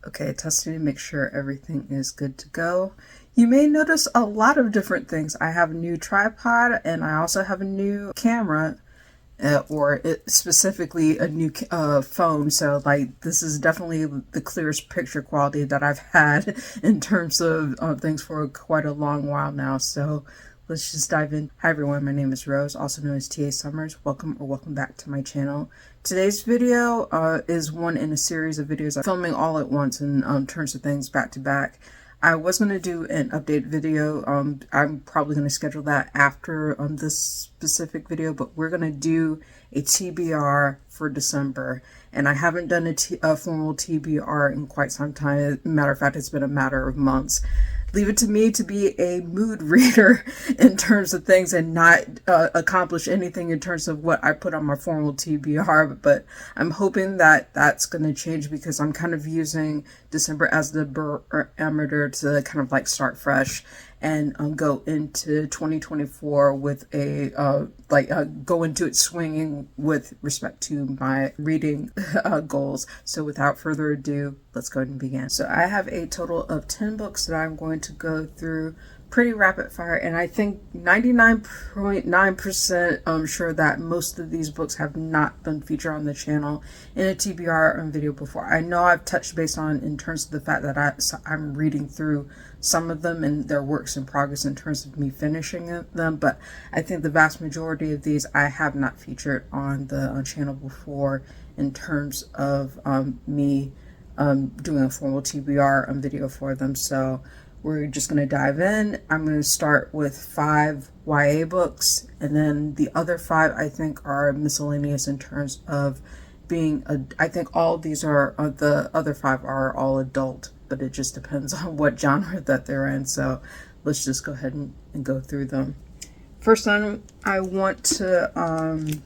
Okay, testing to make sure everything is good to go. You may notice a lot of different things. I have a new tripod and I also have a new camera, specifically a new phone. So like this is definitely the clearest picture quality that I've had in terms of things for quite a long while now. So let's just dive in. Hi everyone, my name is Rose, also known as TA Summers. Welcome back to my channel. Today's video is one in a series of videos I'm filming all at once in terms of things back to back. I was going to do an update video. I'm probably going to schedule that after this specific video, but we're going to do a TBR for December. And I haven't done a formal TBR in quite some time. Matter of fact, it's been a matter of months. Leave it to me to be a mood reader in terms of things and not accomplish anything in terms of what I put on my formal TBR. But I'm hoping that that's going to change because I'm kind of using December as the barometer to kind of like start fresh and go into 2024 with a go into it swinging with respect to my reading goals. So without further ado, let's go ahead and begin. So I have a total of 10 books that I'm going to go through pretty rapid fire, and I think 99.9% sure that most of these books have not been featured on the channel in a TBR video before. I know I've touched base on in terms of the fact that I'm reading through some of them and their works in progress in terms of me finishing them, but I think the vast majority of these I have not featured on the channel before in terms of me doing a formal TBR video for them. So we're just going to dive in. I'm going to start with 5 YA books, and then the other 5 I think are miscellaneous in terms of being I think all of these are the other 5 are all adult, but it just depends on what genre that they're in. So let's just go ahead and go through them. First one I want to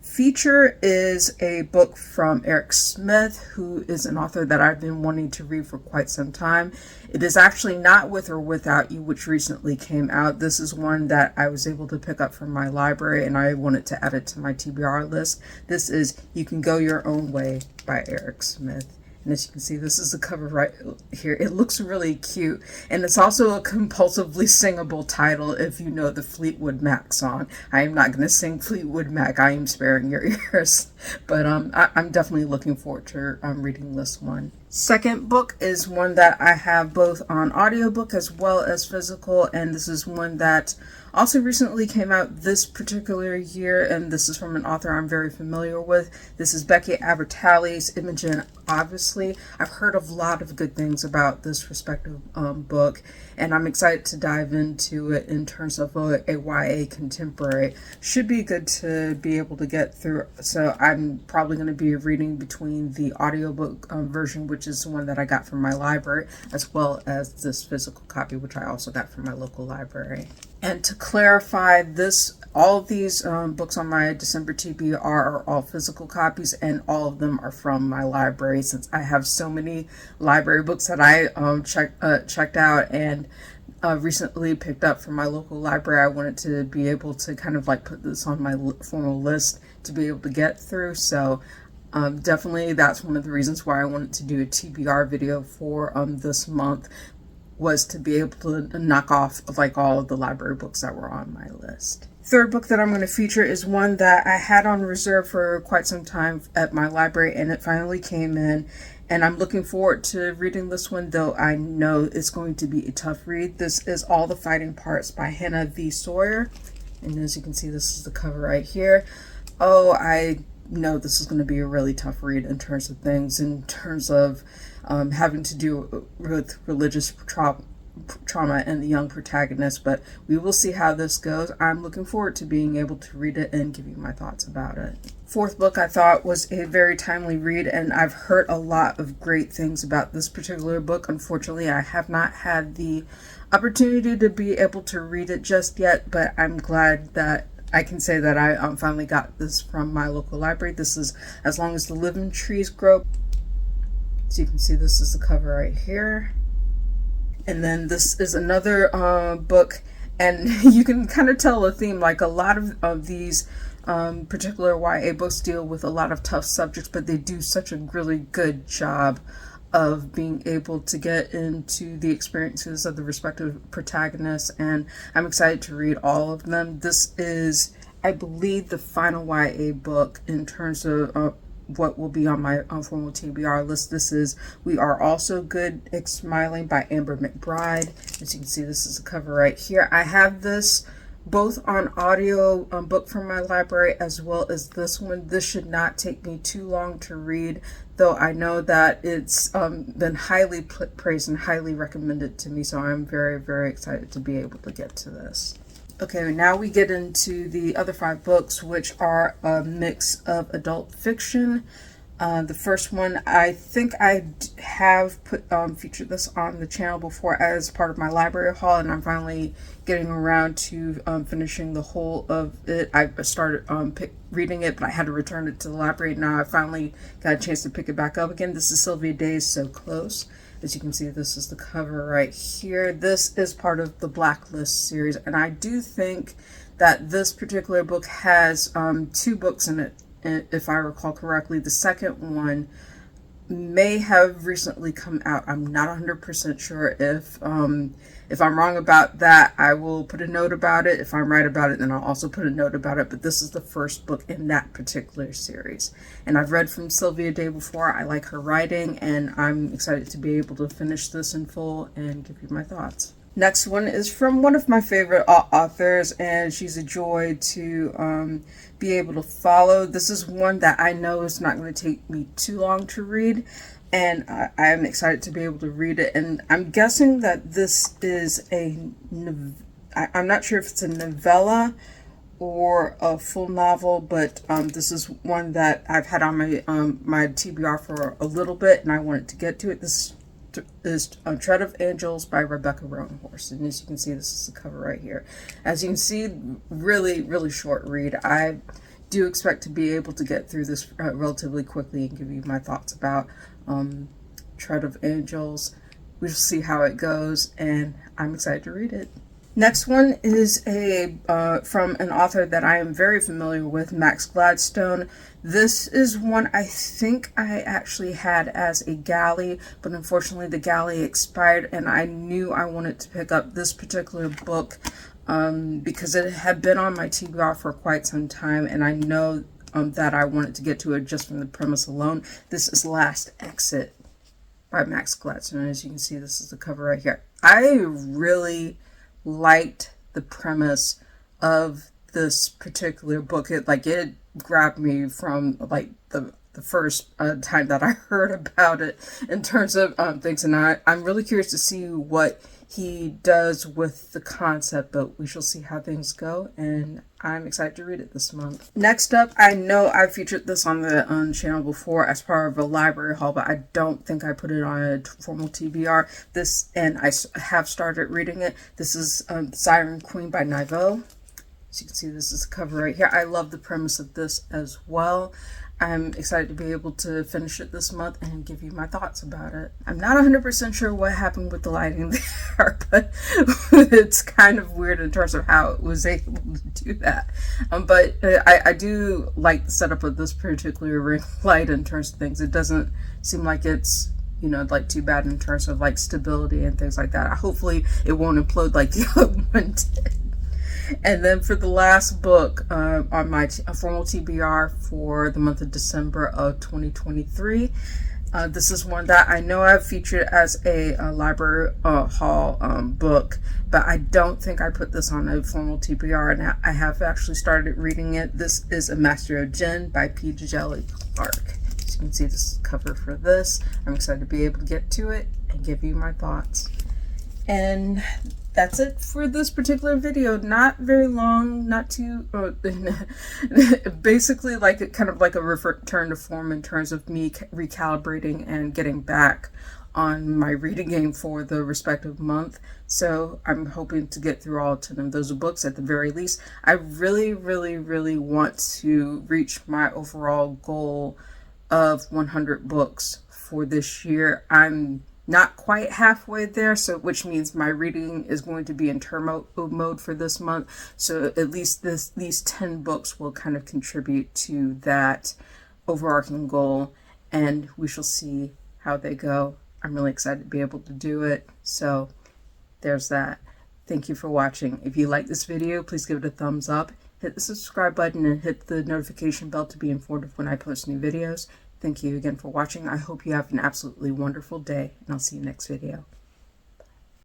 feature is a book from Eric Smith, who is an author that I've been wanting to read for quite some time. It is actually Not With or Without You, which recently came out. This is one that I was able to pick up from my library and I wanted to add it to my TBR list. This is You Can Go Your Own Way by Eric Smith. And as you can see, this is the cover right here. It looks really cute. And it's also a compulsively singable title if you know the Fleetwood Mac song. I am not going to sing Fleetwood Mac. I am sparing your ears. But I'm definitely looking forward to reading this one. Second book is one that I have both on audiobook as well as physical. And this is one that also recently came out this particular year, and this is from an author I'm very familiar with. This is Becky Albertalli's Imogen Obviously. I've heard a lot of good things about this respective book, and I'm excited to dive into it in terms of a YA contemporary. Should be good to be able to get through. So I'm probably going to be reading between the audiobook version, which is the one that I got from my library, as well as this physical copy, which I also got from my local library. And to clarify this, all of these books on my December TBR are all physical copies, and all of them are from my library. Since I have so many library books that I checked out and recently picked up from my local library, I wanted to be able to kind of like put this on my formal list to be able to get through. So definitely that's one of the reasons why I wanted to do a TBR video for this month, was to be able to knock off like all of the library books that were on my list. Third book that I'm going to feature is one that I had on reserve for quite some time at my library, and it finally came in, and I'm looking forward to reading this one, though I know it's going to be a tough read. This is All the Fighting Parts by Hannah V. Sawyer, and as you can see, this is the cover right here. Oh, I know this is going to be a really tough read in terms of things, in terms of having to do with religious trauma and the young protagonist, but we will see how this goes. I'm looking forward to being able to read it and give you my thoughts about it. Fourth book I thought was a very timely read, and I've heard a lot of great things about this particular book. Unfortunately, I have not had the opportunity to be able to read it just yet, but I'm glad that I can say that I finally got this from my local library. This is As Long as the Living Trees Grow. So you can see this is the cover right here. And then this is another book, and you can kind of tell a theme. Like a lot of these particular YA books deal with a lot of tough subjects, but they do such a really good job of being able to get into the experiences of the respective protagonists, and I'm excited to read all of them. This is, I believe, the final YA book in terms of what will be on my formal TBR list. This is We Are Also Good at Smiling by Amber McBride. As you can see, this is the cover right here. I have this both on audio book from my library as well as this one. This should not take me too long to read, though I know that it's been highly praised and highly recommended to me, so I'm very, very excited to be able to get to this. Okay, now we get into the other 5 books, which are a mix of adult fiction. The first one, I think I have featured this on the channel before as part of my library haul, and I'm finally getting around to finishing the whole of it. I started reading it, but I had to return it to the library. Now I finally got a chance to pick it back up again. This is Sylvia Day's So Close. As you can see, this is the cover right here. This is part of the Blacklist series, and I do think that this particular book has 2 books in it, if I recall correctly. The second one may have recently come out. I'm not 100% sure. If I'm wrong about that, I will put a note about it. If I'm right about it, then I'll also put a note about it. But this is the first book in that particular series. And I've read from Sylvia Day before. I like her writing, and I'm excited to be able to finish this in full and give you my thoughts. Next one is from one of my favorite authors, and she's a joy to be able to follow. This is one that I know is not going to take me too long to read, and I'm excited to be able to read it. And I'm guessing that this is I'm not sure if it's a novella or a full novel, but this is one that I've had on my TBR for a little bit, and I wanted to get to it. This is Tread of Angels by Rebecca Roanhorse, and as you can see, this is the cover right here. As you can see, really, really short read. I do expect to be able to get through this relatively quickly and give you my thoughts about Tread of Angels. We shall see how it goes, and I'm excited to read it. Next one is from an author that I am very familiar with, Max Gladstone. This is one I think I actually had as a galley, but unfortunately the galley expired, and I knew I wanted to pick up this particular book because it had been on my TBR for quite some time, and I know that I wanted to get to it just from the premise alone. This is Last Exit by Max Gladstone. As you can see, this is the cover right here. I really liked the premise of this particular book. It grabbed me from the first time that I heard about it in terms of things, and I'm really curious to see what he does with the concept, but we shall see how things go, and I'm excited to read it this month. Next up, I know I featured this on the channel before as part of a library haul, but I don't think I put it on a formal TBR. And I have started reading it. This is Siren Queen by Naivo. As you can see, this is the cover right here. I love the premise of this as well. I'm excited to be able to finish it this month and give you my thoughts about it. I'm not 100% sure what happened with the lighting there, but it's kind of weird in terms of how it was able to do that. But I do like the setup of this particular ring light in terms of things. It doesn't seem like it's too bad in terms of stability and things like that. Hopefully it won't implode like the other one did. And then for the last book on my formal TBR for the month of December of 2023, this is one that I know I've featured as a library haul book, but I don't think I put this on a formal TBR, and I have actually started reading it. This is A Master of Jinn by P. Djeli Clark. As you can see, this is the cover for this. I'm excited to be able to get to it and give you my thoughts. And that's it for this particular video. Not very long, not too basically kind of like a return to form in terms of me recalibrating and getting back on my reading game for the respective month. So I'm hoping to get through all 10 of those books at the very least. I really, really, really want to reach my overall goal of 100 books for this year. I'm not quite halfway there, which means my reading is going to be in turbo mode for this month. So at least these 10 books will kind of contribute to that overarching goal, and we shall see how they go I'm really excited to be able to do it. So there's that. Thank you for watching. If you like this video, please give it a thumbs up. Hit the subscribe button and hit the notification bell to be informed of when I post new videos. Thank you again for watching. I hope you have an absolutely wonderful day, and I'll see you next video.